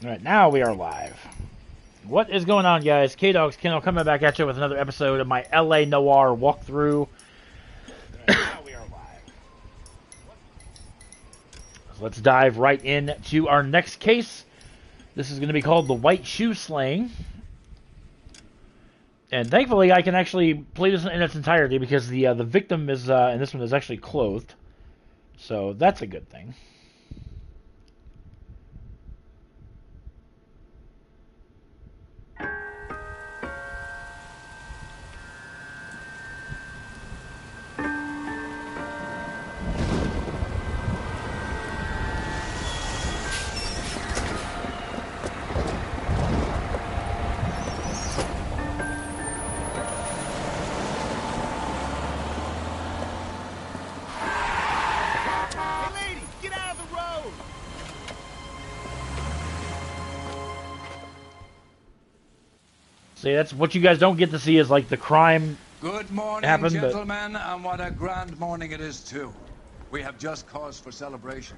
Alright, now we are live. What is going on, guys? K-Dog's Kennel coming back at you with another episode of my LA Noire walkthrough. Now we are live. So let's dive right into our next case. This is going to be called the White Shoe Slaying. And thankfully, I can actually play this in its entirety because the victim is in this one is actually clothed. So that's a good thing. See, that's what you guys don't get to see is like the crime. Good morning, happened, gentlemen, and what a grand morning it is too. We have just cause for celebration.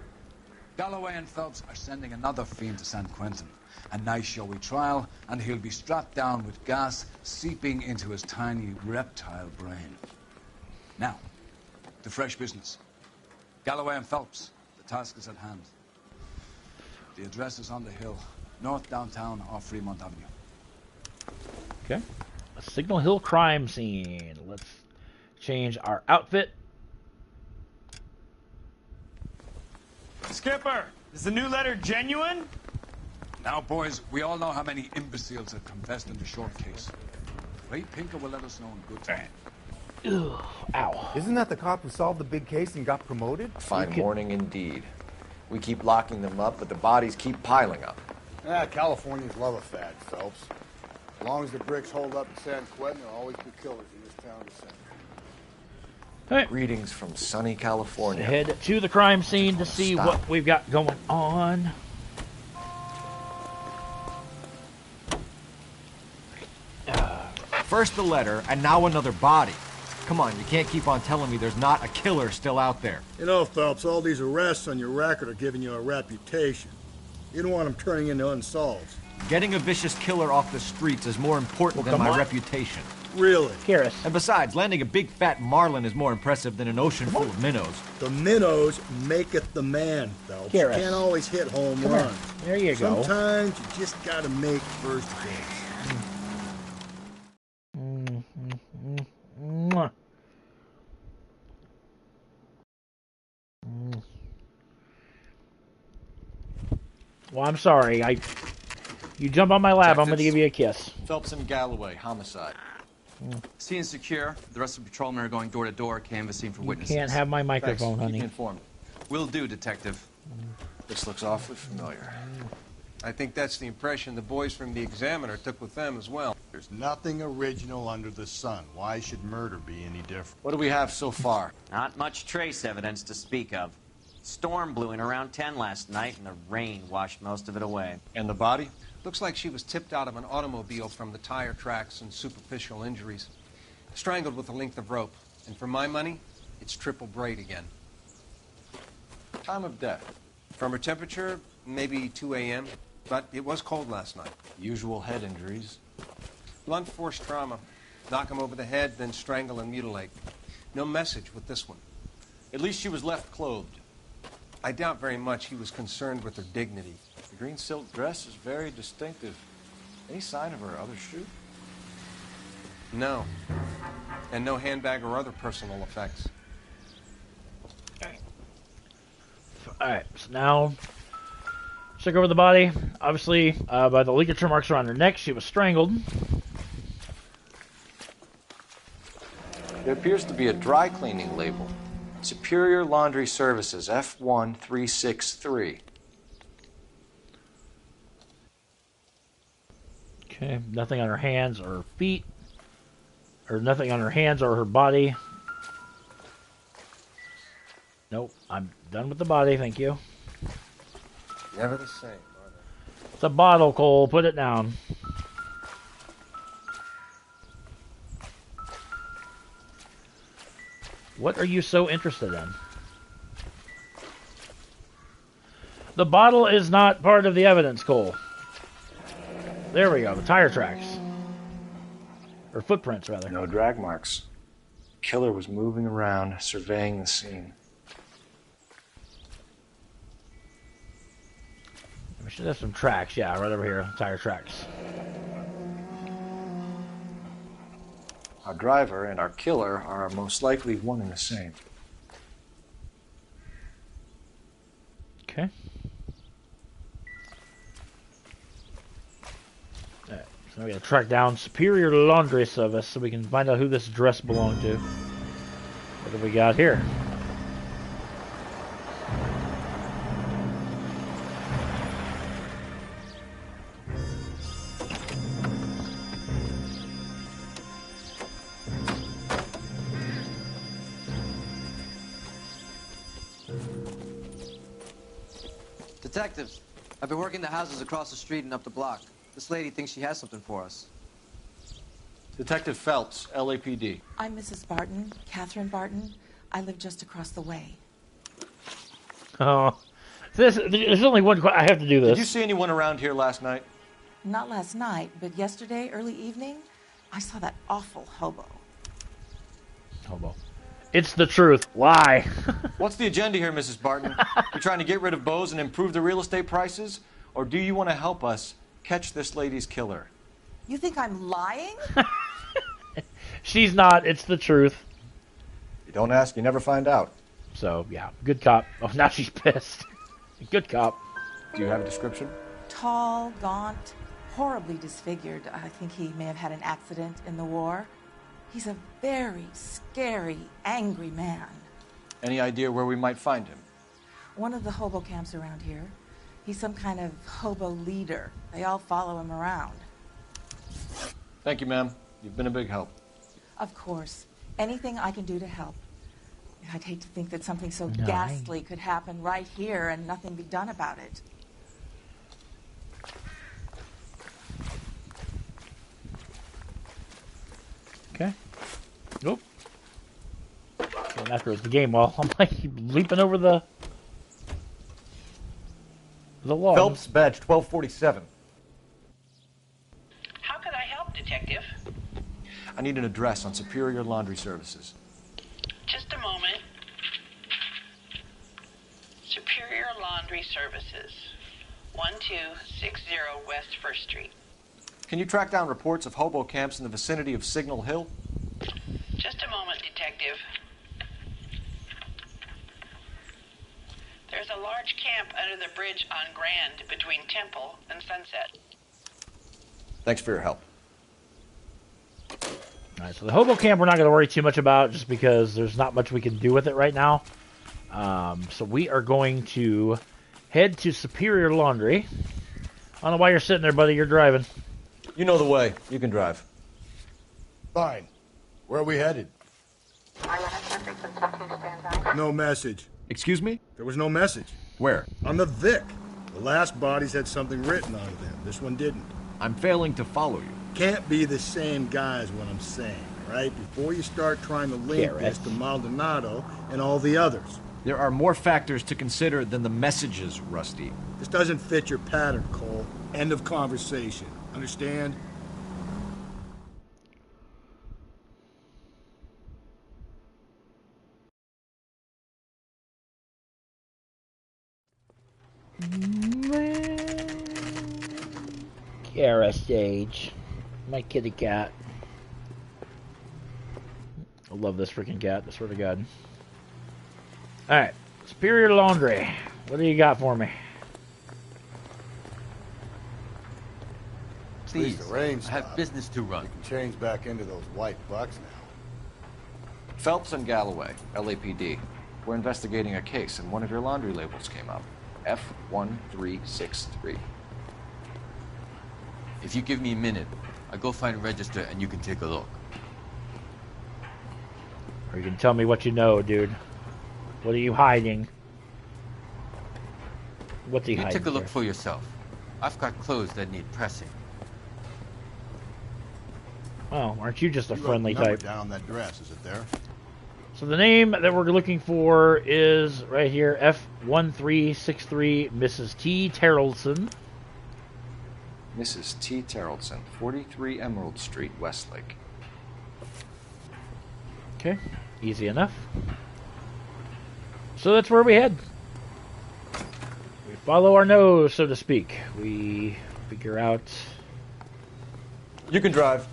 Galloway and Phelps are sending another fiend to San Quentin. A nice showy trial, and he'll be strapped down with gas seeping into his tiny reptile brain. Now, to fresh business. Galloway and Phelps, the task is at hand. The address is on the hill, north downtown off Fremont Avenue. Okay. A Signal Hill crime scene. Let's change our outfit. Skipper, is the new letter genuine? Now, boys, we all know how many imbeciles have confessed in the short case. Ray Pinker will let us know in good time. Ugh, ow. Isn't that the cop who solved the big case and got promoted? A fine morning indeed. We keep locking them up, but the bodies keep piling up. Californians love a fad, Phelps. As long as the bricks hold up in San Quentin, there'll always be killers in this town to send. Right. Greetings from sunny California. Head to the crime scene to see what we've got going on. First the letter, and now another body. Come on, you can't keep on telling me there's not a killer still out there. You know, Phelps, all these arrests on your record are giving you a reputation. You don't want them turning into unsolveds. Getting a vicious killer off the streets is more important than my reputation. Really? Karis. And besides, landing a big fat marlin is more impressive than an ocean full of minnows. The minnows maketh the man, Phelps. You can't always hit home runs. There you go. Sometimes you just gotta make first base. Mwah. Well, I'm sorry. You jump on my lap, I'm going to give you a kiss. Phelps and Galloway, homicide. Scene is secure. The rest of the patrolmen are going door to door, canvassing for witnesses. You can't have my microphone, Thanks. honey. Keep me informed. Will do, Detective. This looks awfully familiar. I think that's the impression the boys from the Examiner took with them as well. There's nothing original under the sun. Why should murder be any different? What do we have so far? Not much trace evidence to speak of. Storm blew in around 10 last night, and the rain washed most of it away. And the body? Looks like she was tipped out of an automobile from the tire tracks and superficial injuries. Strangled with a length of rope. And for my money, it's triple braid again. Time of death? From her temperature, maybe 2 a.m., but it was cold last night. Usual head injuries? Blunt force trauma. Knock him over the head, then strangle and mutilate. No message with this one. At least she was left clothed. I doubt very much he was concerned with her dignity. The green silk dress is very distinctive. Any sign of her other shoe? No. And no handbag or other personal effects. Alright, so now check over the body. Obviously, by the ligature marks around her neck, she was strangled. There appears to be a dry cleaning label. Superior Laundry Services, F1363. Okay, nothing on her hands or her feet. Or nothing on her hands or her body. Nope, I'm done with the body, thank you. Never the same, are they? It's a bottle, Cole. Put it down. What are you so interested in? The bottle is not part of the evidence, Cole. There we go, the tire tracks. Or footprints, rather. No drag marks. The killer was moving around, surveying the scene. We should have some tracks, yeah, right over here, tire tracks. Our driver and our killer are most likely one and the same. Okay. Alright, so we gotta track down Superior Laundry Service so we can find out who this dress belonged to. What do we got here? Detectives, I've been working the houses across the street and up the block. This lady thinks she has something for us. Detective Phelps, LAPD. I'm Mrs. Barton, Catherine Barton. I live just across the way. Oh, there's only one question. I have to do this. Did you see anyone around here last night? Not last night, but yesterday, early evening, I saw that awful hobo. Hobo. It's the truth. Lie. What's the agenda here, Mrs. Barton? You trying to get rid of Bose and improve the real estate prices? Or do you want to help us catch this lady's killer? You think I'm lying? She's not. It's the truth. You don't ask, you never find out. So, yeah. Good cop. Oh, now she's pissed. Good cop. Do you have a description? Tall, gaunt, horribly disfigured. I think he may have had an accident in the war. He's a very scary, angry man. Any idea where we might find him? One of the hobo camps around here. He's some kind of hobo leader. They all follow him around. Thank you, ma'am. You've been a big help. Of course. Anything I can do to help. I'd hate to think that something so ghastly could happen right here and nothing be done about it. Okay. Nope. And after it's the game wall, I'm like leaping over the log. Phelps, badge 1247. How can I help, Detective? I need an address on Superior Laundry Services. Just a moment. Superior Laundry Services, 1260 West 1st Street. Can you track down reports of hobo camps in the vicinity of Signal Hill? Just a moment, Detective. There's a large camp under the bridge on Grand between Temple and Sunset. Thanks for your help. Alright, so the hobo camp we're not going to worry too much about just because there's not much we can do with it right now. So we are going to head to Superior Laundry. I don't know why you're sitting there, buddy. You're driving. You know the way. You can drive. Fine. Where are we headed? No message. Excuse me? There was no message. Where? On the Vic. The last bodies had something written on them. This one didn't. I'm failing to follow you. Can't be the same guy is what I'm saying, right? Before you start trying to link this to Maldonado and all the others. There are more factors to consider than the messages, Rusty. This doesn't fit your pattern, Cole. End of conversation. Understand? Kara Stage. My kitty cat. I love this freaking cat, I swear to God. Alright. Superior Laundry. What do you got for me? Please, the rain I have business to run. You can change back into those white bucks now. Phelps and Galloway, LAPD. We're investigating a case, and one of your laundry labels came up. F1363. If you give me a minute, I'll go find a register and you can take a look. Or you can tell me what you know, dude. What are you hiding? What's he hiding? Take a look there? for yourself. I've got clothes that need pressing. Oh, aren't you just a You friendly wrote the number type? down on that dress. Is it there? So the name that we're looking for is right here, F1363, Mrs. T. Terrelson. Mrs. T. Terrellson, 43 Emerald Street, Westlake. Okay, easy enough. So that's where we head. We follow our nose, so to speak. We figure out... You can drive.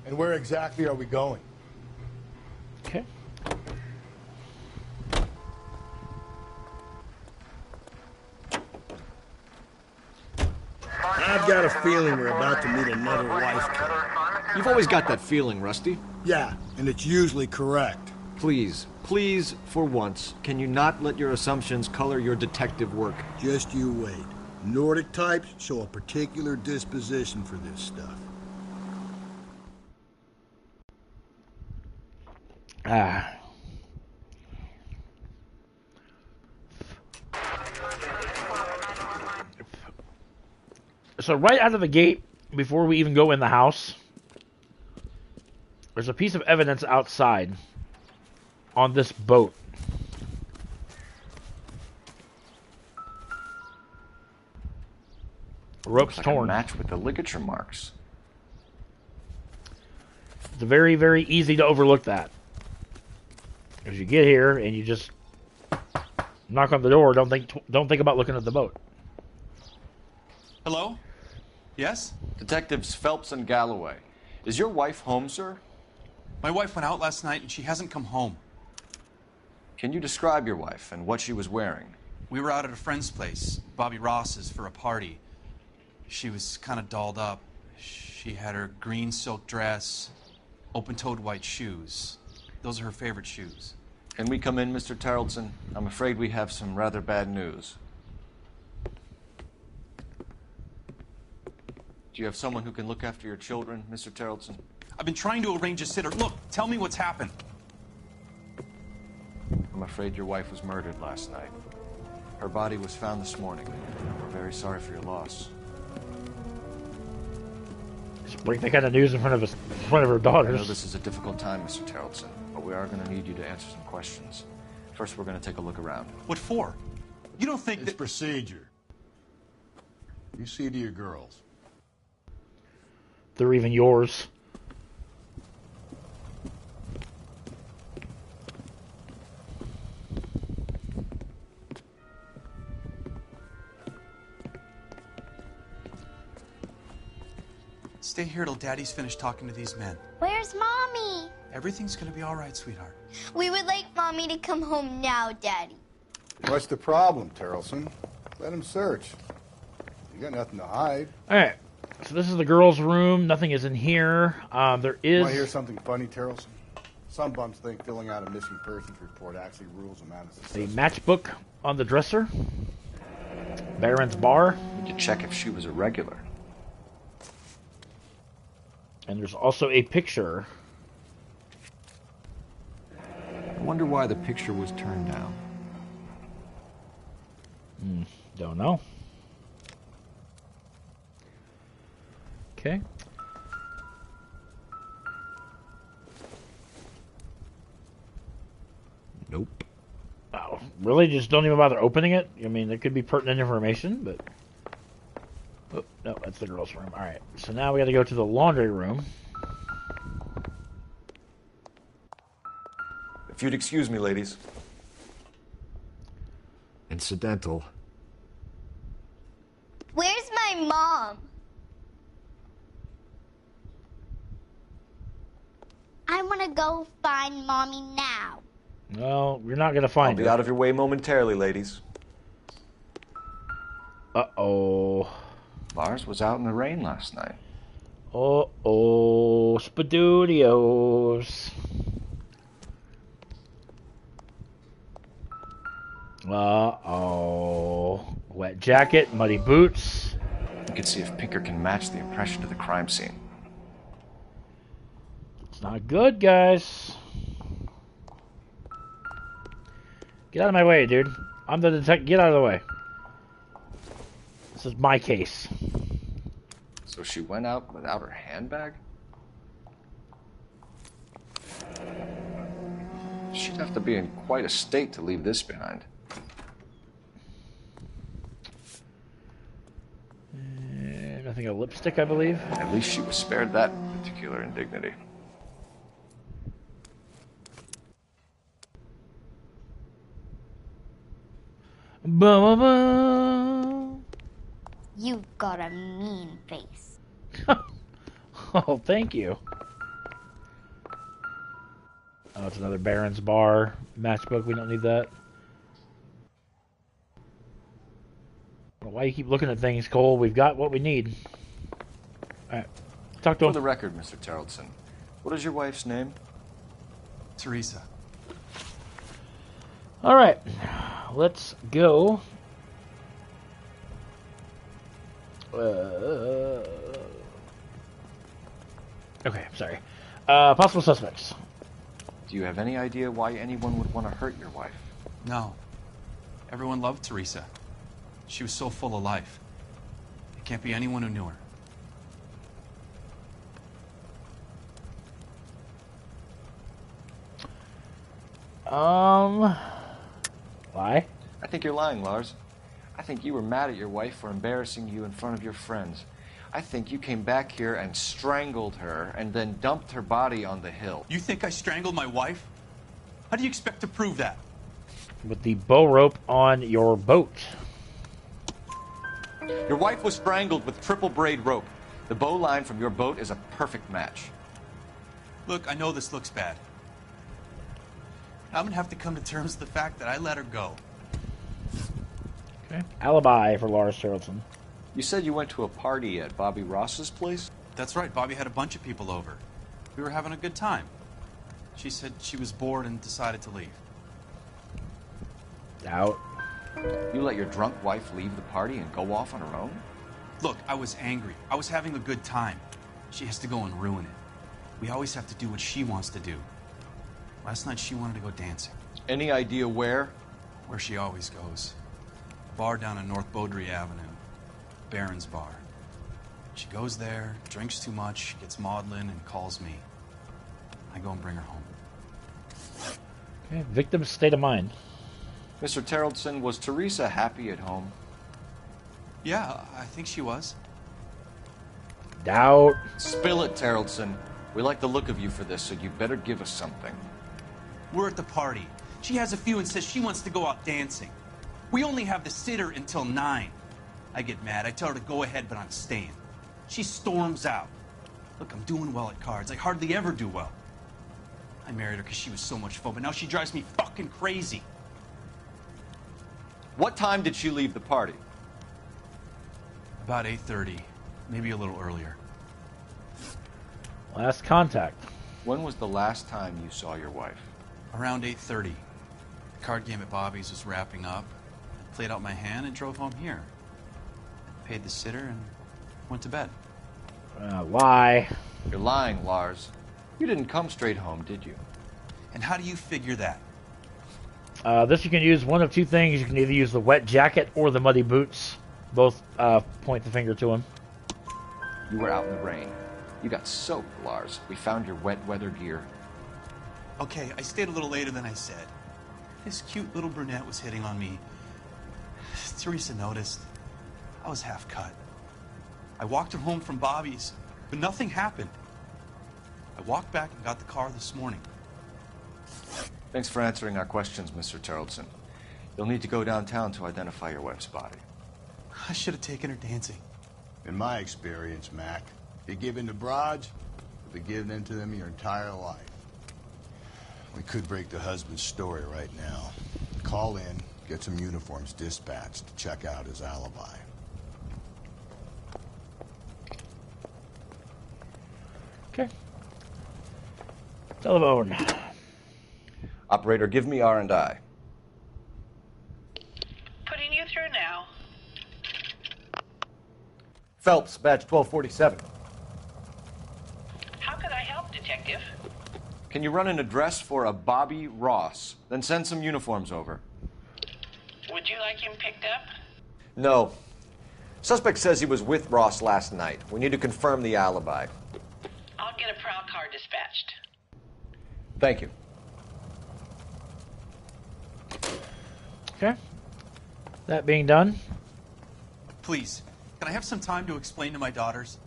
And where exactly are we going? Okay. I've got a feeling we're about to meet another wife killer. You've always got that feeling, Rusty. Yeah, and it's usually correct. Please, please, for once, can you not let your assumptions color your detective work? Just you wait. Nordic types show a particular disposition for this stuff. Ah. So right out of the gate, before we even go in the house, there's a piece of evidence outside on this boat. Rope's torn. Match with the ligature marks. It's very, very easy to overlook that. As you get here and you just knock on the door, don't think about looking at the boat. Hello? Yes? Detectives Phelps and Galloway. Is your wife home, sir? My wife went out last night and she hasn't come home. Can you describe your wife and what she was wearing? We were out at a friend's place, Bobby Ross's, for a party. She was kind of dolled up. She had her green silk dress, open-toed white shoes. Those are her favorite shoes. Can we come in, Mr. Terrellson? I'm afraid we have some rather bad news. Do you have someone who can look after your children, Mr. Terrellson? I've been trying to arrange a sitter. Look, tell me what's happened. I'm afraid your wife was murdered last night. Her body was found this morning. We're very sorry for your loss. Just bring that kind of news in front of her daughters. I know this is a difficult time, Mr. Terrellson, but we are going to need you to answer some questions. First, we're going to take a look around. What for? You don't think It's procedure. You see to your girls. They're even yours. Stay here till Daddy's finished talking to these men. Where's Mommy? Everything's gonna be all right, sweetheart. We would like Mommy to come home now, Daddy. What's the problem, Terrellson? Let him search. You got nothing to hide. Alright. So this is the girls' room. Nothing is in here. There is... Want to hear something funny, Terrellson? Some bums think filling out a missing persons report actually rules them out as a matchbook on the dresser. Baron's bar. Need to check if she was a regular. And there's also a picture. I wonder why the picture was turned down. Don't know. Okay. Nope. Oh, really? Just don't even bother opening it? I mean, there could be pertinent information, but... Oh, no, that's the girls' room. Alright, so now we gotta go to the laundry room. If you'd excuse me, ladies. Incidental. Where's my mom? I want to go find Mommy now. Well, you're not gonna find her. I'll be out of your way momentarily, ladies. Uh-oh. Lars was out in the rain last night. Uh-oh. Spadudios. Uh-oh. Wet jacket, muddy boots. You can see if Pinker can match the impression to the crime scene. It's not good, guys. Get out of my way, dude. I'm the detective. Get out of the way. This is my case. So she went out without her handbag? She'd have to be in quite a state to leave this behind. Nothing Missing a lipstick, I believe. At least she was spared that particular indignity. Ba-ba-ba. You've got a mean face. Oh, thank you. Oh, it's another Baron's Bar matchbook. We don't need that. Why you keep looking at things, Cole? We've got what we need. Alright. Talk to him. For the record, Mr. Terrellson, what is your wife's name? Teresa. Alright. Let's go. Okay, sorry. Possible suspects. Do you have any idea why anyone would want to hurt your wife? No. Everyone loved Teresa. She was so full of life. It can't be anyone who knew her. Why? I think you're lying, Lars. I think you were mad at your wife for embarrassing you in front of your friends. I think you came back here and strangled her and then dumped her body on the hill. You think I strangled my wife? How do you expect to prove that? With the bow rope on your boat. Your wife was strangled with triple braid rope. The bow line from your boat is a perfect match. Look, I know this looks bad. I'm gonna have to come to terms with the fact that I let her go. Okay. Alibi for Lars Charlton. You said you went to a party at Bobby Ross's place? That's right, Bobby had a bunch of people over. We were having a good time. She said she was bored and decided to leave. Out. You let your drunk wife leave the party and go off on her own? Look, I was angry. I was having a good time. She has to go and ruin it. We always have to do what she wants to do. Last night she wanted to go dancing. Any idea where? Where she always goes. A bar down on North Beaudry Avenue. Baron's Bar. She goes there, drinks too much, gets maudlin, and calls me. I go and bring her home. Okay, victim's state of mind. Mr. Terrellson, was Teresa happy at home? Yeah, I think she was. Doubt. Spill it, Terrellson. We like the look of you for this, so you better give us something. We're at the party. She has a few and says she wants to go out dancing. We only have the sitter until 9. I get mad. I tell her to go ahead, but I'm staying. She storms out. Look, I'm doing well at cards. I hardly ever do well. I married her because she was so much fun, but now she drives me fucking crazy. What time did she leave the party? About 8:30, maybe a little earlier. Last contact. When was the last time you saw your wife? Around 8:30. The card game at Bobby's was wrapping up. I played out my hand and drove home here. Paid the sitter and went to bed. Lie. You're lying, Lars. You didn't come straight home, did you? And how do you figure that? This you can use one of two things. You can either use the wet jacket or the muddy boots. Both point the finger to him. You were out in the rain. You got soaked, Lars. We found your wet weather gear. Okay, I stayed a little later than I said. This cute little brunette was hitting on me. Teresa noticed. I was half cut. I walked her home from Bobby's, but nothing happened. I walked back and got the car this morning. Thanks for answering our questions, Mr. Terrellson. You'll need to go downtown to identify your wife's body. I should have taken her dancing. In my experience, Mac, if you give in to broads, you'll be giving in to them your entire life. We could break the husband's story right now. Call in, get some uniforms dispatched to check out his alibi. Okay. Telephone. Operator, give me R&I. Putting you through now. Phelps, badge 1247. How could I help, Detective? Can you run an address for a Bobby Ross? Then send some uniforms over. Would you like him picked up? No. Suspect says he was with Ross last night. We need to confirm the alibi. I'll get a prowl car dispatched. Thank you. Okay. That being done. Please, Can I have some time to explain to my daughters?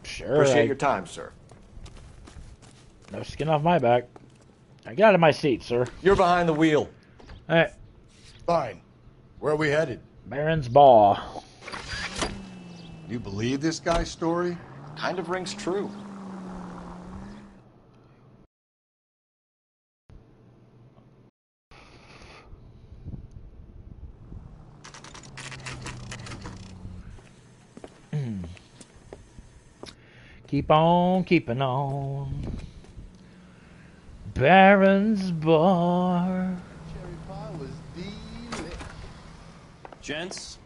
Sure. Appreciate your time, sir. No skin off my back. Now get out of my seat, sir. You're behind the wheel. All right. Fine. Where are we headed? Baron's Ball. You believe this guy's story? Kind of rings true. Keep on keeping on. Baron's Bar. Cherry pie was delicious. Gents,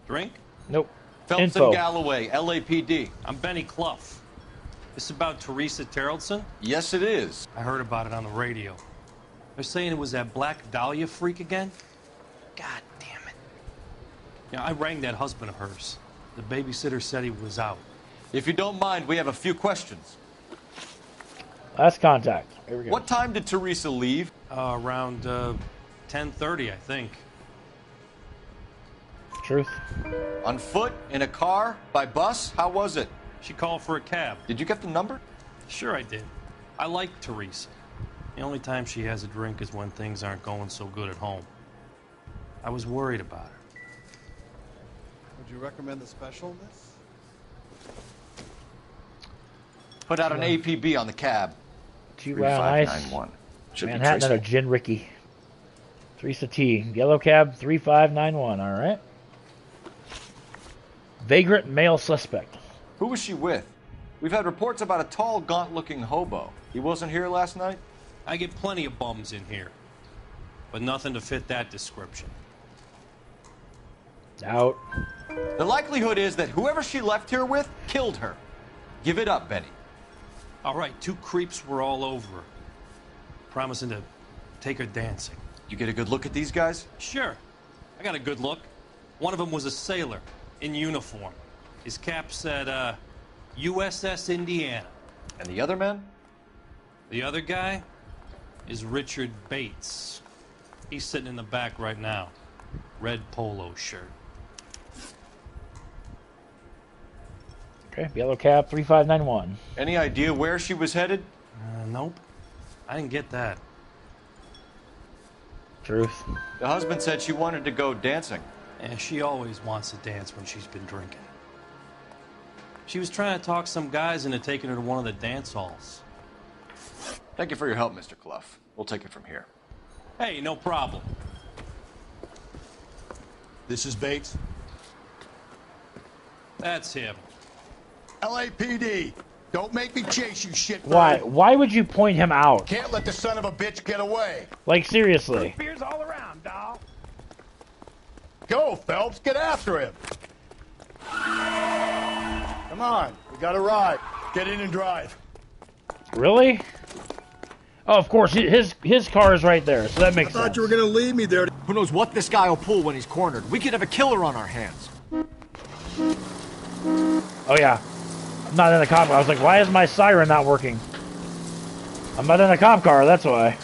drink? Nope. Phelps Info. and Galloway, LAPD. I'm Benny Clough. This about Teresa Terrellson? Yes, it is. I heard about it on the radio. They're saying it was that Black Dahlia freak again? God damn it. Yeah, I rang that husband of hers. The babysitter said he was out. If you don't mind, we have a few questions. Last contact. Here we go. What time did Teresa leave? Around 10:30, I think. Truth. On foot? In a car? By bus? How was it? She called for a cab. Did you get the number? Sure I did. I like Teresa. The only time she has a drink is when things aren't going so good at home. I was worried about her. Would you recommend the special in this? Put out an APB on the cab. 2 round ice. 3591. Should Manhattan be and a traceable. gin Ricky. Teresa T. Yellow cab 3591. All right. Vagrant male suspect. Who was she with? We've had reports about a tall, gaunt-looking hobo. He wasn't here last night? I get plenty of bums in here, but nothing to fit that description. Out. The likelihood is that whoever she left here with killed her. Give it up, Benny. All right, 2 creeps were all over her, promising to take her dancing. You get a good look at these guys? Sure. I got a good look. One of them was a sailor in uniform. His cap said, USS Indiana. And the other men? The other guy is Richard Bates. He's sitting in the back right now. Red polo shirt. Okay. Yellow cab 3591. Any idea where she was headed? Nope. I didn't get that. Truth. The husband said she wanted to go dancing. And she always wants to dance when she's been drinking. She was trying to talk some guys into taking her to one of the dance halls. Thank you for your help, Mr. Clough. We'll take it from here. Hey, no problem. This is Bates. That's him. LAPD. Don't make me chase you, shitbird. Why? Why would you point him out? Can't let the son of a bitch get away. Like, seriously. Beers all around, dawg. Go, Phelps. Get after him. Come on. We got a ride. Get in and drive. Really? Oh, of course. His car is right there, so that makes sense. I thought you were going to leave me there. Who knows what this guy will pull when he's cornered? We could have a killer on our hands. Oh, yeah. I'm not in a cop car. I was like, why is my siren not working? I'm not in a cop car, that's why.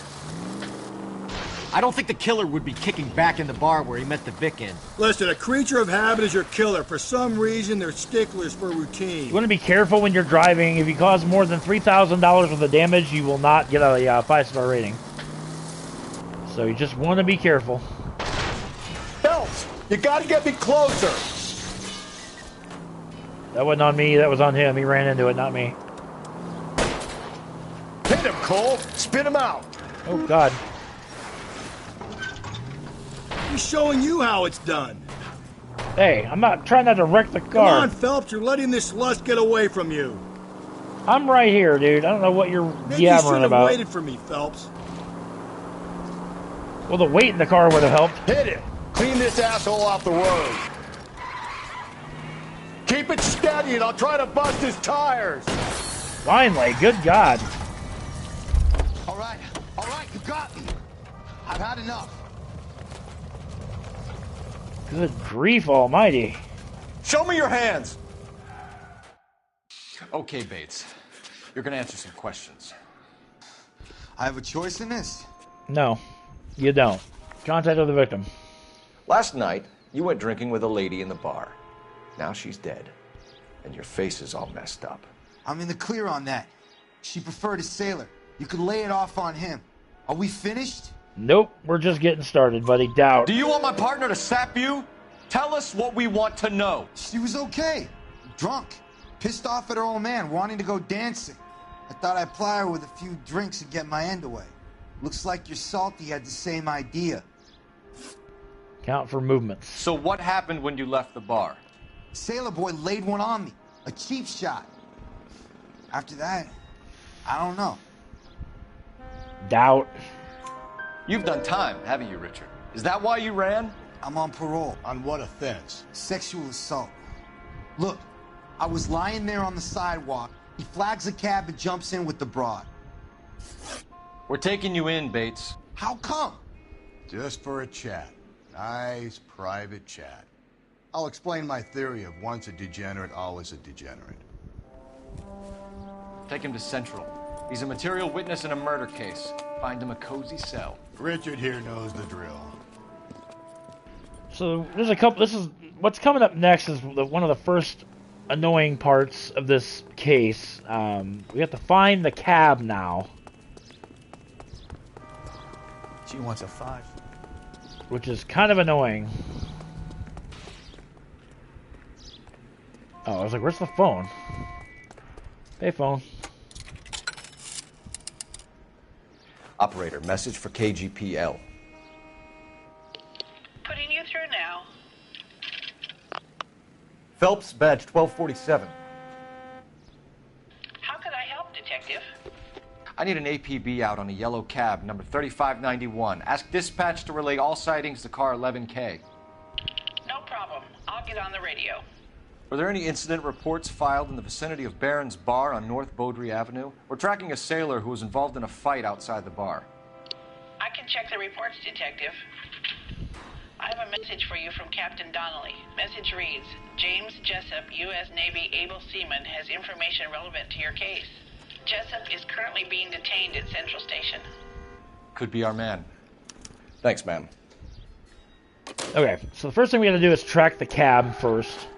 I don't think the killer would be kicking back in the bar where he met the Vic in. Listen, a creature of habit is your killer. For some reason, they're sticklers for routine. You want to be careful when you're driving. If you cause more than $3,000 worth of damage, you will not get a 5-star rating. So you just want to be careful. Phelps, you got to get me closer. That wasn't on me. That was on him. He ran into it, not me. Hit him, Cole. Spin him out. Oh, God. He's showing you how it's done. Hey, I'm not trying not to wreck the car. Come on, Phelps. You're letting this lust get away from you. I'm right here, dude. I don't know what you're Maybe you should yammering have about. waited for me, Phelps. Well, the weight in the car would have helped. Hit it. Clean this asshole off the road. Keep it steady and I'll try to bust his tires. Finally, good God. All right, you got me. I've had enough. Good grief almighty. Show me your hands! Okay, Bates. You're gonna answer some questions. I have a choice in this? No, you don't. Contact of the victim. Last night, you went drinking with a lady in the bar. Now she's dead, and your face is all messed up. I'm in the clear on that. She preferred a sailor. You could lay it off on him. Are we finished? Nope, we're just getting started, buddy. Doubt. Do you want my partner to sap you? Tell us what we want to know. She was okay. Drunk. Pissed off at her old man, wanting to go dancing. I thought I'd ply her with a few drinks and get my end away. Looks like your Salty had the same idea. Count for movements. So what happened when you left the bar? Sailor boy laid one on me. A cheap shot. After that, I don't know. Doubt. You've done time, haven't you, Richard? Is that why you ran? I'm on parole. On what offense? Sexual assault. Look, I was lying there on the sidewalk. He flags a cab and jumps in with the broad. We're taking you in, Bates. How come? Just for a chat. Nice private chat. I'll explain my theory of once a degenerate, always a degenerate. Take him to Central. He's a material witness in a murder case. Find him a cozy cell. Richard here knows the drill. So there's a couple. This is what's coming up next. Is one of the first annoying parts of this case. We have to find the cab now. She wants a 5. Which is kind of annoying. Oh, I was like, where's the phone? Hey, phone. Operator, message for KGPL. Putting you through now. Phelps, badge 1247. How could I help, Detective? I need an APB out on a yellow cab, number 3591. Ask dispatch to relay all sightings to car 11K. No problem. I'll get on the radio. Were there any incident reports filed in the vicinity of Barron's Bar on North Beaudry Avenue? We're tracking a sailor who was involved in a fight outside the bar. I can check the reports, Detective. I have a message for you from Captain Donnelly. Message reads, James Jessup, U.S. Navy able seaman, has information relevant to your case. Jessup is currently being detained at Central Station. Could be our man. Thanks, ma'am. Okay, so the first thing we got to do is track the cab first.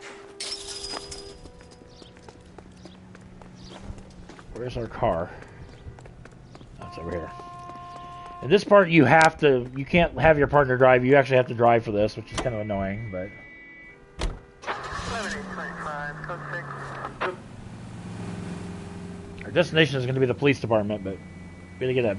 Where's our car? That's over here. In this part, you can't have your partner drive. You actually have to drive for this, which is kind of annoying, but. Our destination is going to be the police department, but we got to get a.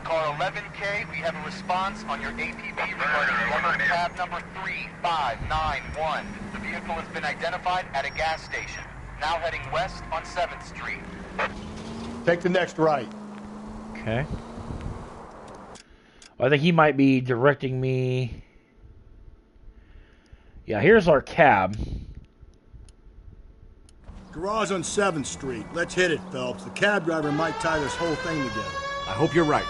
Car 11K, we have a response on your APB regarding cab number 3591. The vehicle has been identified at a gas station. Now heading west on 7th Street. Take the next right. Okay. Well, I think he might be directing me. Yeah, here's our cab. Garage on 7th Street. Let's hit it, Phelps. The cab driver might tie this whole thing together. I hope you're right.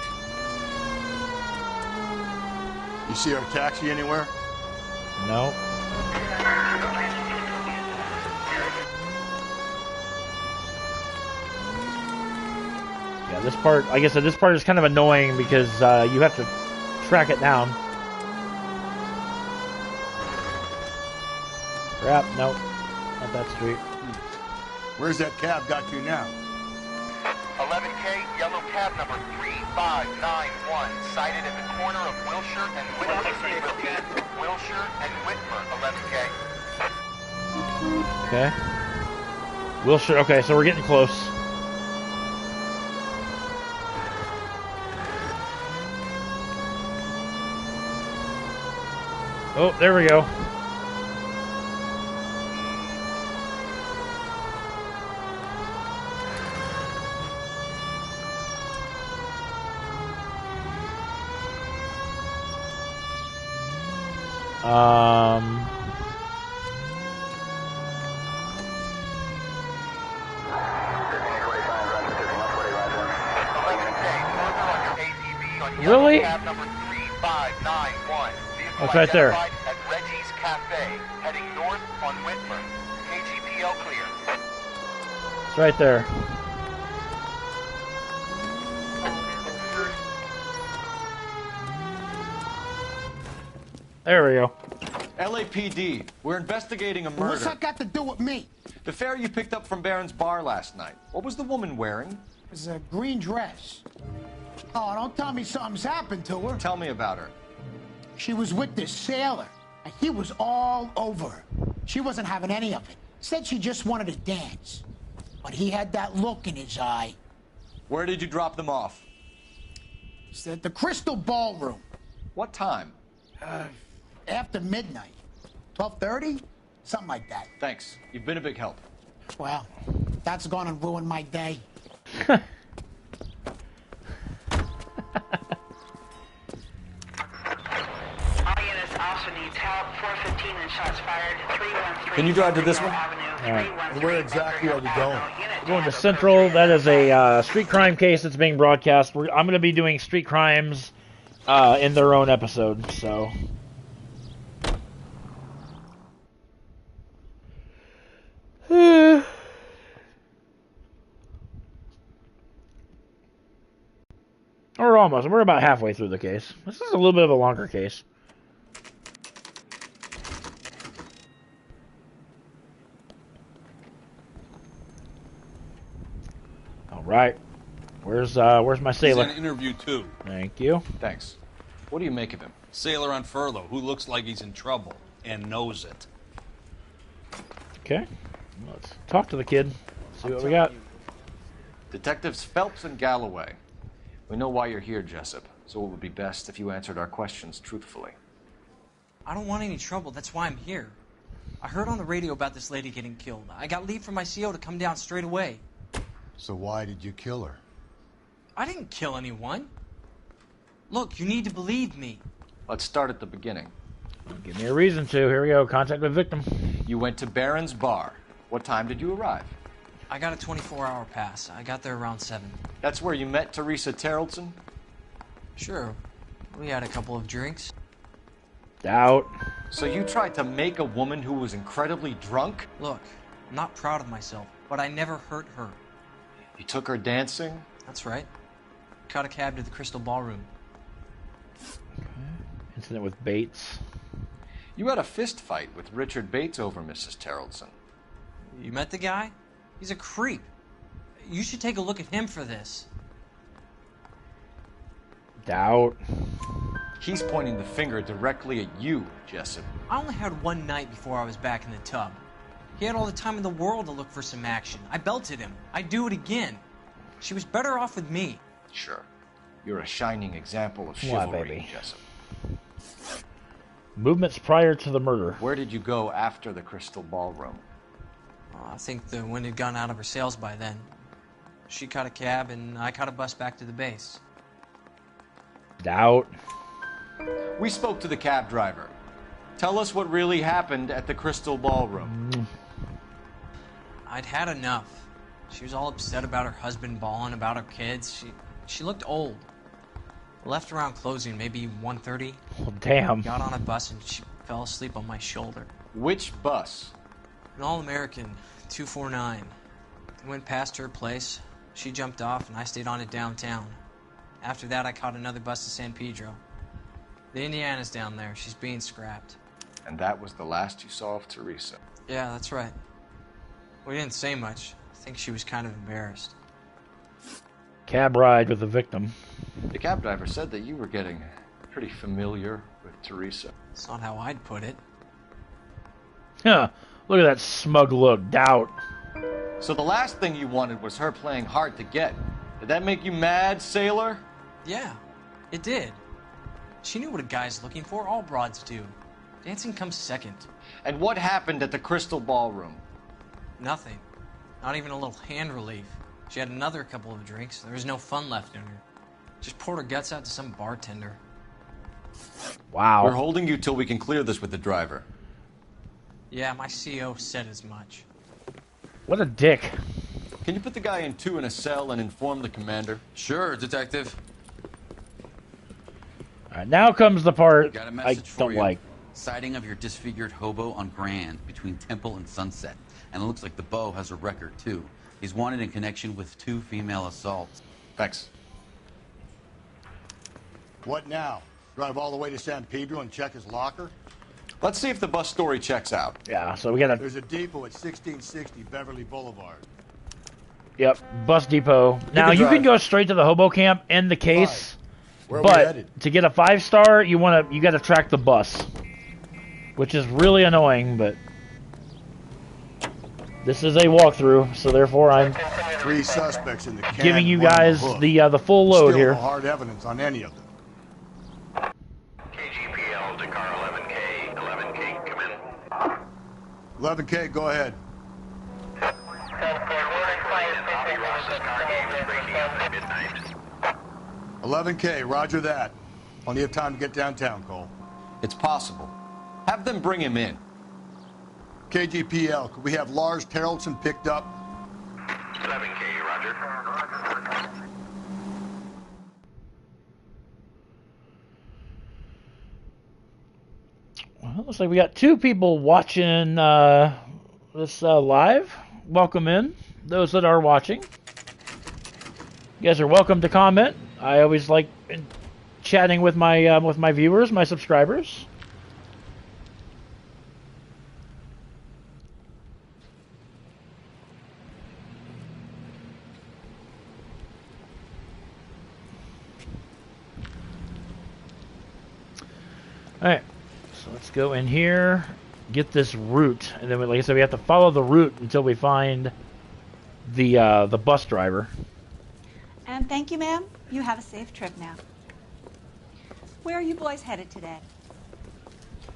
You see our taxi anywhere? No. Yeah, this part, like I said, this part is kind of annoying because you have to track it down. Crap, nope. Not that street. Where's that cab got to now? 11K, yellow cab number 3591, sighted at the corner of Wilshire and Whitmer Street. Wilshire and Whitmer, 11K. Okay. Wilshire, okay, so we're getting close. Oh, there we go. Really? Cab number 3591. It's right there. At Reggie's Cafe, heading north on Whitmer. KGPL clear. It's right there. There we go. LAPD, we're investigating a murder. What's that got to do with me? The fare you picked up from Baron's bar last night. What was the woman wearing? It was a green dress. Oh, don't tell me something's happened to her. Tell me about her. She was with this sailor, and he was all over her. She wasn't having any of it. Said she just wanted to dance. But he had that look in his eye. Where did you drop them off? It's at the Crystal Ballroom. What time? After midnight. 12:30? Something like that. Thanks. You've been a big help. Well, that's gonna ruin my day. Can you drive to this one? And where exactly are we going? We're going to Central. That is a street crime case that's being broadcast. I'm going to be doing street crimes in their own episode, so... We're almost. We're about halfway through the case. This is a little bit of a longer case. All right. Where's my sailor? He's in interview 2. Thank you. Thanks. What do you make of him? Sailor on furlough who looks like he's in trouble and knows it. Okay. Let's talk to the kid. See what we got. Detectives Phelps and Galloway. We know why you're here, Jessup, so it would be best if you answered our questions truthfully. I don't want any trouble. That's why I'm here. I heard on the radio about this lady getting killed. I got leave from my CO to come down straight away. So why did you kill her? I didn't kill anyone. Look, you need to believe me. Let's start at the beginning. Give me a reason to. Here we go. Contact with victim. You went to Baron's bar. What time did you arrive? I got a 24-hour pass. I got there around 7. That's where you met Teresa Terrelson? Sure. We had a couple of drinks. Doubt. So you tried to make a woman who was incredibly drunk? Look, I'm not proud of myself, but I never hurt her. You took her dancing? That's right. Caught a cab to the Crystal Ballroom. Okay. Incident with Bates. You had a fist fight with Richard Bates over Mrs. Terrelson. You met the guy? He's a creep. You should take a look at him for this. Doubt. He's pointing the finger directly at you, Jessup. I only had one night before I was back in the tub. He had all the time in the world to look for some action. I belted him. I'd do it again. She was better off with me. Sure. You're a shining example of chivalry, baby. Jessup. Movements prior to the murder. Where did you go after the Crystal Ballroom? I think the wind had gone out of her sails by then. She caught a cab, and I caught a bus back to the base. Doubt. We spoke to the cab driver. Tell us what really happened at the Crystal Ballroom. I'd had enough. She was all upset about her husband bawling about her kids. She looked old. Left around closing, maybe 1:30. Oh, damn. Got on a bus and she fell asleep on my shoulder. Which bus? An All-American, 249. Went past her place. She jumped off and I stayed on it downtown. After that, I caught another bus to San Pedro. The Indiana's down there. She's being scrapped. And that was the last you saw of Teresa? Yeah, that's right. We didn't say much. I think she was kind of embarrassed. Cab ride with the victim. The cab driver said that you were getting pretty familiar with Teresa. It's not how I'd put it. Huh. Look at that smug look. Doubt. So the last thing you wanted was her playing hard to get. Did that make you mad, sailor? Yeah, it did. She knew what a guy's looking for. All broads do. Dancing comes second. And what happened at the Crystal Ballroom? Nothing. Not even a little hand relief. She had another couple of drinks. There was no fun left in her. Just poured her guts out to some bartender. Wow. We're holding you till we can clear this with the driver. Yeah, my CO said as much. What a dick. Can you put the guy in 2 in a cell and inform the commander? Sure, Detective. Alright, now comes the part Got a I message for don't you. like. Sighting of your disfigured hobo on Grand between Temple and Sunset. And it looks like the Beau has a record, too. He's wanted in connection with 2 female assaults. Thanks. What now? Drive all the way to San Pedro and check his locker? Let's see if the bus story checks out. Yeah, so we got There's a depot at 1660 Beverly Boulevard. Yep, bus depot. Now you can go straight to the hobo camp and the case, Where are we but headed? to get a 5-star, you got to track the bus, which is really annoying. But this is a walkthrough, so therefore I'm 3 suspects in the can, giving you one on guys hook. the full load Still here. no hard evidence on any of them. KGPL to car 11K. 11K, come in. 11K, go ahead. 11K, roger that. Only have time to get downtown, Cole. It's possible. Have them bring him in. KGPL, could we have Lars Terrelson picked up? 11K, roger. Well, looks like we got 2 people watching this live. Welcome in, those that are watching. You guys are welcome to comment. I always like chatting with my viewers, my subscribers. All right, so let's go in here, get this route, and then, like I said, we have to follow the route until we find the bus driver. And thank you, ma'am. You have a safe trip now. Where are you boys headed today?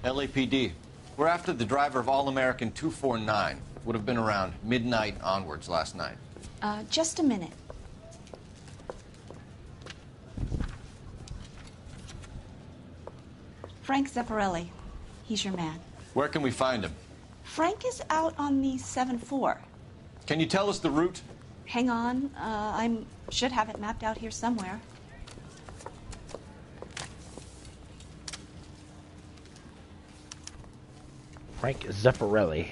LAPD. We're after the driver of All-American 249. Would have been around midnight onwards last night. Just a minute. Frank Zeffirelli. He's your man. Where can we find him? Frank is out on the 7-4. Can you tell us the route? Hang on. I should have it mapped out here somewhere. Frank Zeffirelli.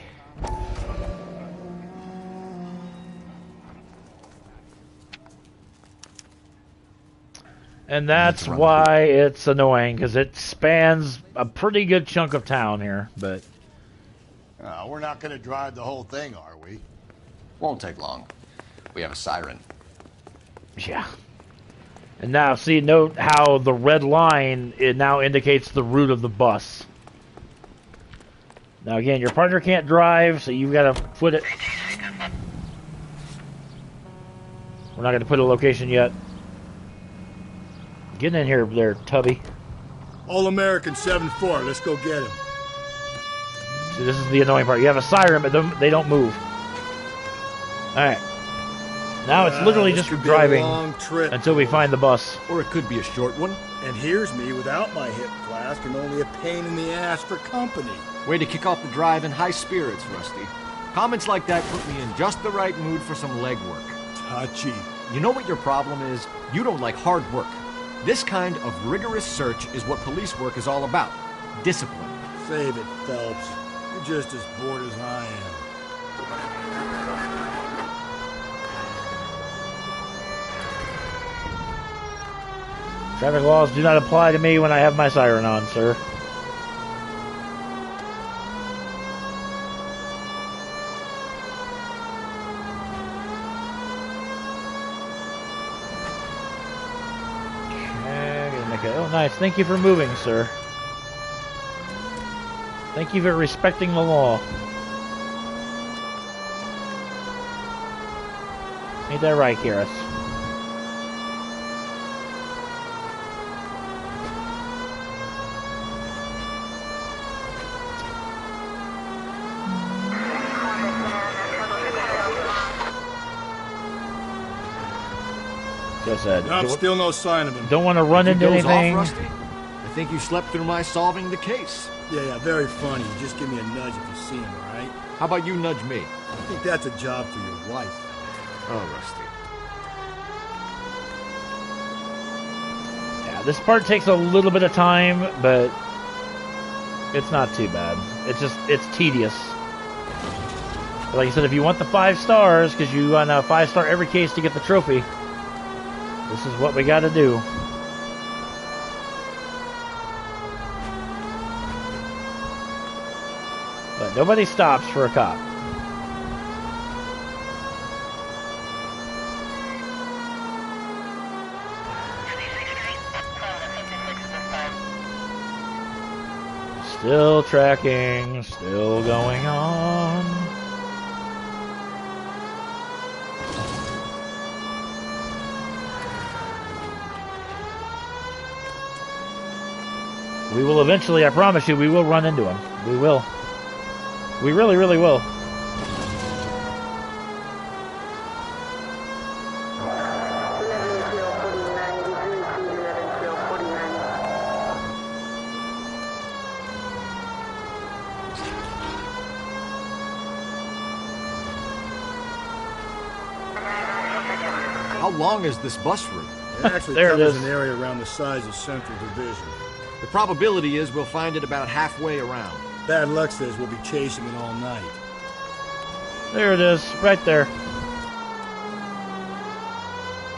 And that's why it's annoying, because it spans a pretty good chunk of town here, but... We're not going to drive the whole thing, are we? Won't take long. We have a siren. Yeah. And now, see, note how the red line, it now indicates the route of the bus. Now, again, your partner can't drive, so you've got to put it... We're not going to put a location yet. Get in here there, Tubby. All-American 7-4, let's go get him. See, this is the annoying part. You have a siren, but they don't move. Alright. Now it's literally just driving until we find the bus. Or it could be a short one. And here's me without my hip flask and only a pain in the ass for company. Way to kick off the drive in high spirits, Rusty. Comments like that put me in just the right mood for some legwork. Touchy. You know what your problem is? You don't like hard work. This kind of rigorous search is what police work is all about. Discipline. Save it, Phelps. You're just as bored as I am. Traffic laws do not apply to me when I have my siren on, sir. Oh, nice. Thank you for moving, sir. Thank you for respecting the law. Ain't that right, Karis? Just said. No, still no sign of him. Don't want to run into anything. Off, Rusty? I think you slept through my solving the case. Yeah, very funny. Just give me a nudge if you see him, all right? How about you nudge me? I think that's a job for your wife. Oh, Rusty. Yeah, this part takes a little bit of time, but it's not too bad. It's tedious. But like I said, if you want the 5 stars, because you want a 5-star every case to get the trophy, this is what we got to do. But nobody stops for a cop. Still tracking, still going on. We will eventually, I promise you, we will run into him. We will. We really, really will. How long is this bus route? It actually covers an area around the size of Central Division. The probability is we'll find it about halfway around. Bad luck says we'll be chasing it all night. There it is, right there.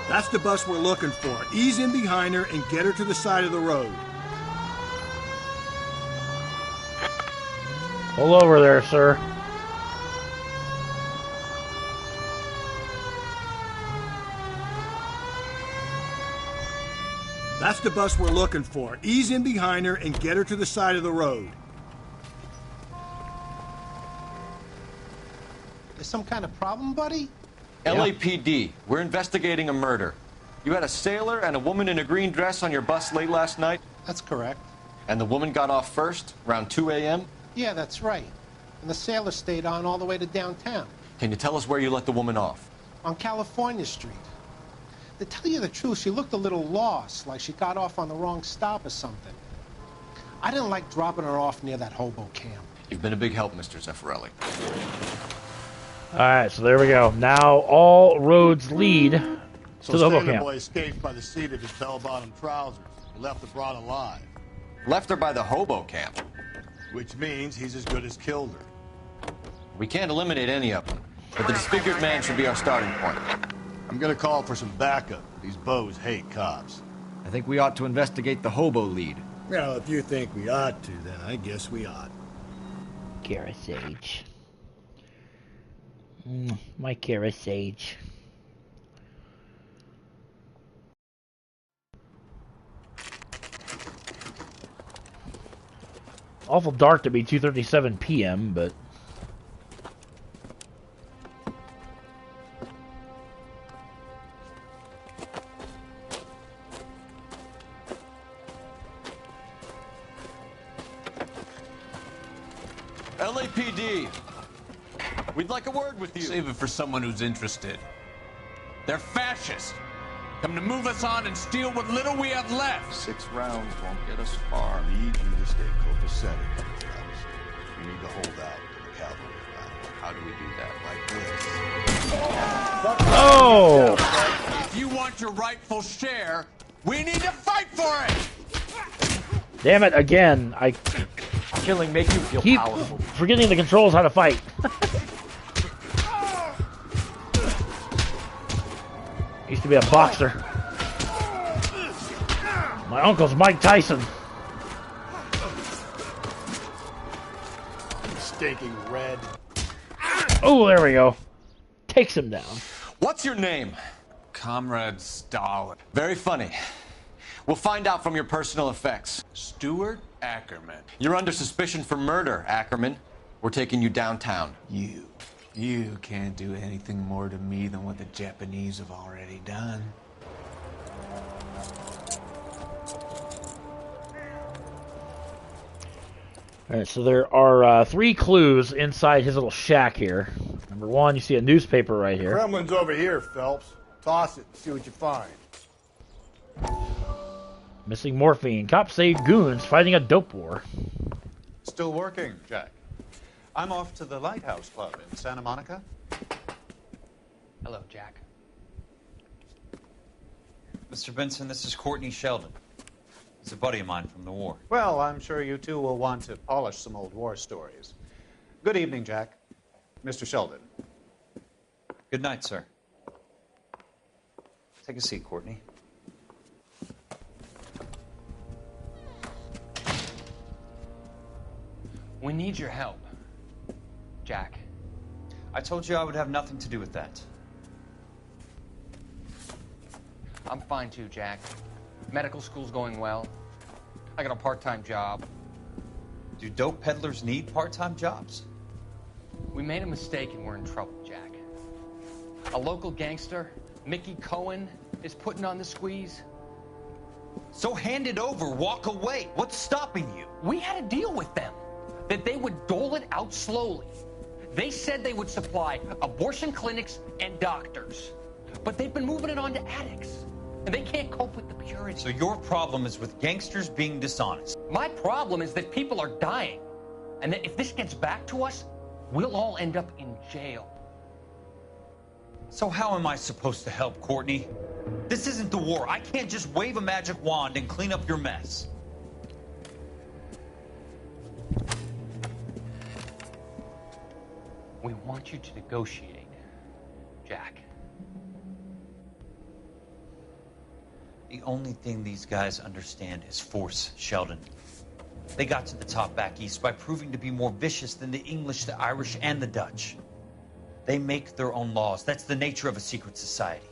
That's the bus we're looking for. Ease in behind her and get her to the side of the road. Pull over there, sir. That's the bus we're looking for. Ease in behind her and get her to the side of the road. There's some kind of problem, buddy? LAPD, we're investigating a murder. You had a sailor and a woman in a green dress on your bus late last night? That's correct. And the woman got off first, around 2 a.m.? Yeah, that's right. And the sailor stayed on all the way to downtown. Can you tell us where you let the woman off? On California Street. To tell you the truth, she looked a little lost, like she got off on the wrong stop or something. I didn't like dropping her off near that hobo camp. You've been a big help, Mr. Zeffirelli. Alright, so there we go. Now all roads lead to the hobo camp. Boy escaped by the seat of his bell-bottom trousers. He left the broad alive. Left her by the hobo camp? Which means he's as good as killed her. We can't eliminate any of them, but the disfigured man should be our starting point. I'm gonna call for some backup. These bows hate cops. I think we ought to investigate the hobo lead. Well, if you think we ought to, then I guess we ought. Kara Sage. My Kara Sage. Awful dark to be 2:37 p.m., but... LAPD, we'd like a word with you. Save it for someone who's interested. They're fascists. Come to move us on and steal what little we have left. 6 rounds won't get us far. I need you to stay copacetic, fellas. You need to hold out to the cavalry round. How do we do that? Like this. Oh! If you want your rightful share, we need to fight for it! Damn it, again. I Killing make you feel keep powerful. forgetting the controls how to fight. Used to be a boxer. My uncle's Mike Tyson. Stinking red. Oh, there we go. Takes him down. What's your name? Comrade Stalin. Very funny. We'll find out from your personal effects. Stuart Ackerman. You're under suspicion for murder, Ackerman. We're taking you downtown. You can't do anything more to me than what the Japanese have already done. Alright, so there are 3 clues inside his little shack here. Number 1, you see a newspaper right here. Kremlin's over here, Phelps. Toss it and see what you find. Missing morphine. Cops say goons fighting a dope war. Still working, Jack. I'm off to the Lighthouse Club in Santa Monica. Hello, Jack. Mr. Benson, this is Courtney Sheldon. He's a buddy of mine from the war. Well, I'm sure you two will want to polish some old war stories. Good evening, Jack. Mr. Sheldon. Good night, sir. Take a seat, Courtney. We need your help. Jack. I told you I would have nothing to do with that. I'm fine too, Jack. Medical school's going well. I got a part-time job. Do dope peddlers need part-time jobs? We made a mistake and we're in trouble, Jack. A local gangster, Mickey Cohen, is putting on the squeeze. So hand it over, walk away. What's stopping you? We had a deal with them that they would dole it out slowly. They said they would supply abortion clinics and doctors, but they've been moving it on to addicts, and they can't cope with the purity. So your problem is with gangsters being dishonest. My problem is that people are dying, and that if this gets back to us, we'll all end up in jail. So how am I supposed to help, Courtney? This isn't the war. I can't just wave a magic wand and clean up your mess. We want you to negotiate, Jack. The only thing these guys understand is force, Sheldon. They got to the top back east by proving to be more vicious than the English, the Irish, and the Dutch. They make their own laws. That's the nature of a secret society.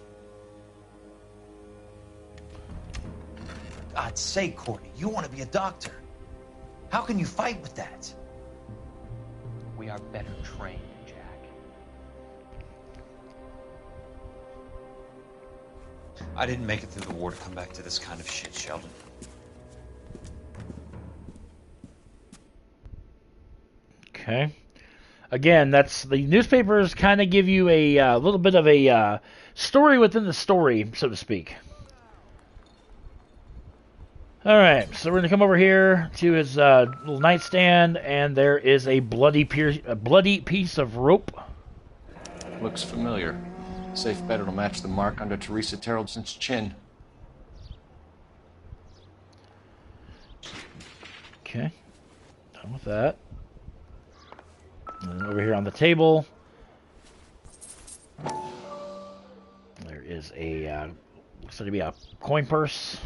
For God's sake, Courtney, you want to be a doctor. How can you fight with that? We are better trained, Jack. I didn't make it through the war to come back to this kind of shit, Sheldon. Okay. Again, that's the newspapers kind of give you a little bit of a story within the story, so to speak. All right, so we're going to come over here to his little nightstand, and there is a bloody piece of rope. Looks familiar. Safe bet it'll match the mark under Teresa Terrelson's chin. Okay, done with that. And then over here on the table, there is a, looks like to be a coin purse.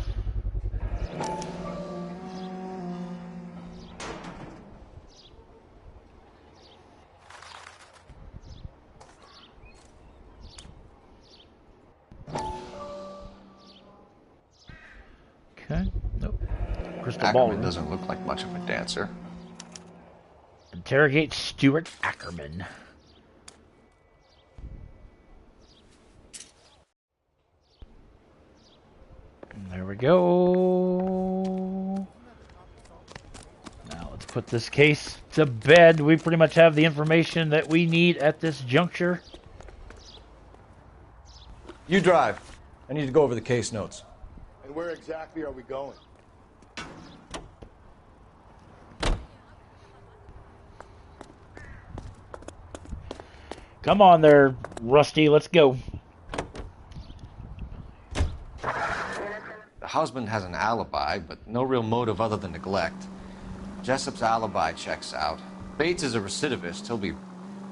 Okay, nope. Crystal ball. Ackerman doesn't look like much of a dancer. Interrogate Stuart Ackerman. There we go. Now let's put this case to bed. We pretty much have the information that we need at this juncture. You drive. I need to go over the case notes. And where exactly are we going? Come on there, Rusty. Let's go. The husband has an alibi, but no real motive other than neglect. Jessup's alibi checks out. Bates is a recidivist. He'll be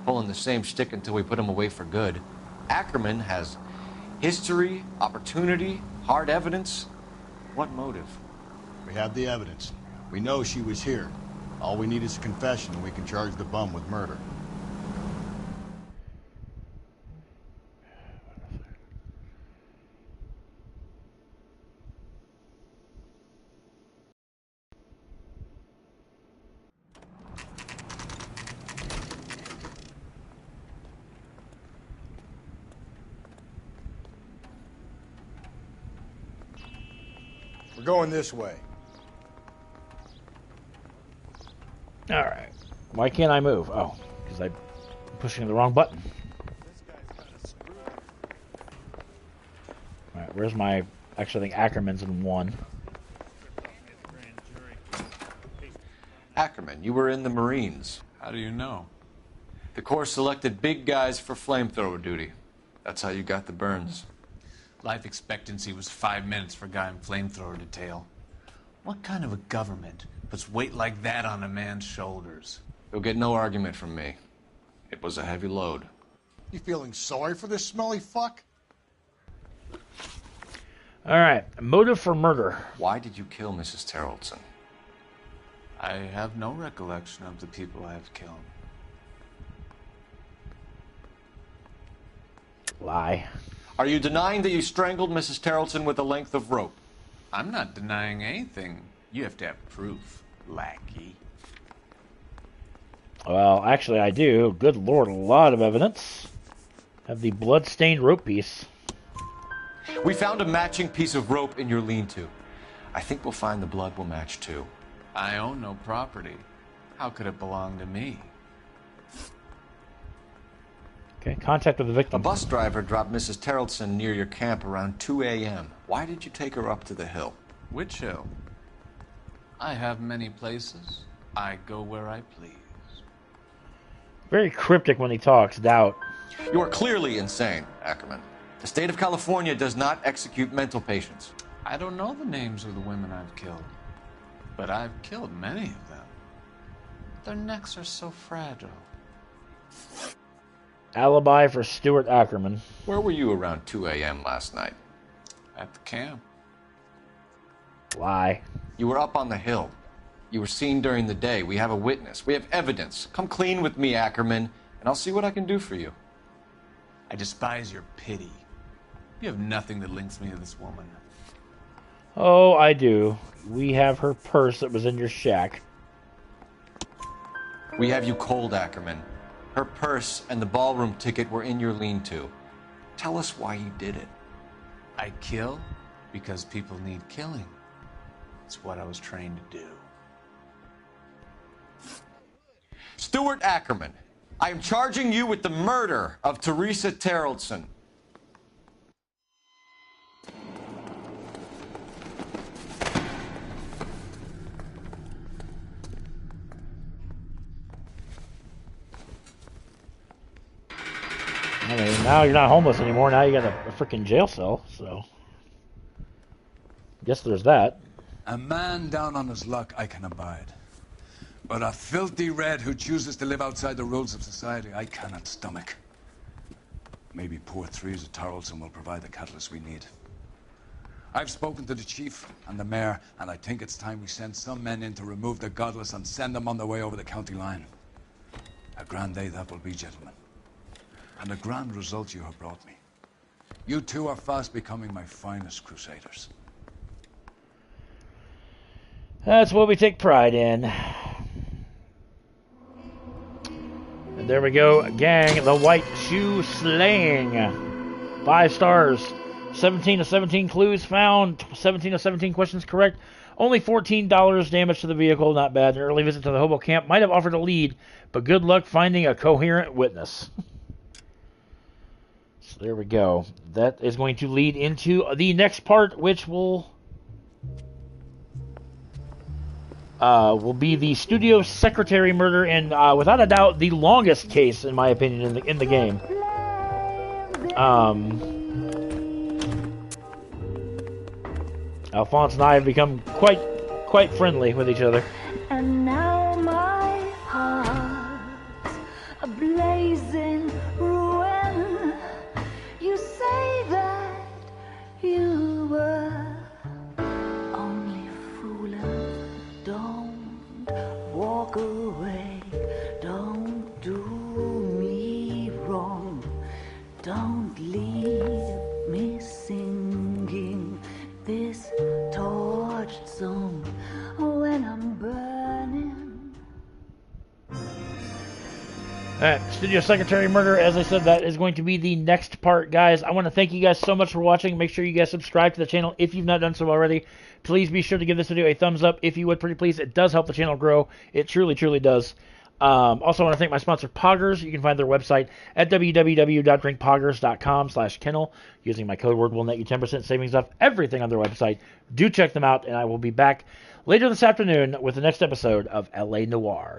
pulling the same shtick until we put him away for good. Ackerman has history, opportunity, hard evidence. What motive? We have the evidence. We know she was here. All we need is a confession, and we can charge the bum with murder. We're going this way. Alright. Why can't I move? Oh, because I'm pushing the wrong button. Alright, where's my... Actually, I think Ackerman's in one. Ackerman, you were in the Marines. How do you know? The Corps selected big guys for flamethrower duty. That's how you got the burns. Life expectancy was 5 minutes for a guy in flamethrower detail. What kind of a government puts weight like that on a man's shoulders? You'll get no argument from me. It was a heavy load. You feeling sorry for this smelly fuck? Alright, motive for murder. Why did you kill Mrs. Lie. Are you denying that you strangled Mrs. Terrelson with a length of rope? I'm not denying anything. You have to have proof, lackey. Well, actually, I do. Good lord, a lot of evidence. Have the blood-stained rope piece. We found a matching piece of rope in your lean-to. I think we'll find the blood will match too. I own no property. How could it belong to me? Okay, contact with the victim. A bus driver dropped Mrs. Terrelson near your camp around 2 a.m. Why did you take her up to the hill? Which hill? I have many places. I go where I please. Very cryptic when he talks, doubt. You are clearly insane, Ackerman. The state of California does not execute mental patients. I don't know the names of the women I've killed, but I've killed many of them. Their necks are so fragile. Alibi for Stuart Ackerman. Where were you around 2 a.m. last night? At the camp. Lie. You were up on the hill. You were seen during the day. We have a witness. We have evidence. Come clean with me, Ackerman, and I'll see what I can do for you. I despise your pity. You have nothing that links me to this woman. Oh, I do. We have her purse that was in your shack. We have you cold, Ackerman. Her purse and the ballroom ticket were in your lean-to. Tell us why you did it. I kill because people need killing. It's what I was trained to do. Stuart Ackerman, I am charging you with the murder of Teresa Terrelson. I mean, now you're not homeless anymore. Now you got a freaking jail cell, so... Guess there's that. A man down on his luck I can abide. But a filthy red who chooses to live outside the rules of society I cannot stomach. Maybe poor Teresa Terrelson will provide the catalyst we need. I've spoken to the chief and the mayor, and I think it's time we send some men in to remove the godless and send them on their way over the county line. A grand day that will be, gentlemen. And a grand result you have brought me. You two are fast becoming my finest crusaders. That's what we take pride in. And there we go, gang. The white shoe slaying. 5 stars. 17 of 17 clues found. 17 of 17 questions correct. Only $14 damage to the vehicle. Not bad. An early visit to the hobo camp might have offered a lead, but good luck finding a coherent witness. So there we go. That is going to lead into the next part, which will be the studio secretary murder, and without a doubt the longest case, in my opinion, in the game. Alphonse and I have become quite friendly with each other. And now my heart's a blazing ruin. You say that you were only fooling. Don't walk away. Don't do me wrong. Don't leave me singing this torched song when I'm burning. Alright, studio secretary murder, as I said, that is going to be the next part, guys. I want to thank you guys so much for watching. Make sure you guys subscribe to the channel if you've not done so already. Please be sure to give this video a thumbs up if you would, pretty please. It does help the channel grow. It truly, truly does. Also, I want to thank my sponsor, Poggers. You can find their website at www.drinkpoggers.com/kennel. Using my code word will net you 10% savings off everything on their website. Do check them out, and I will be back later this afternoon with the next episode of LA Noire.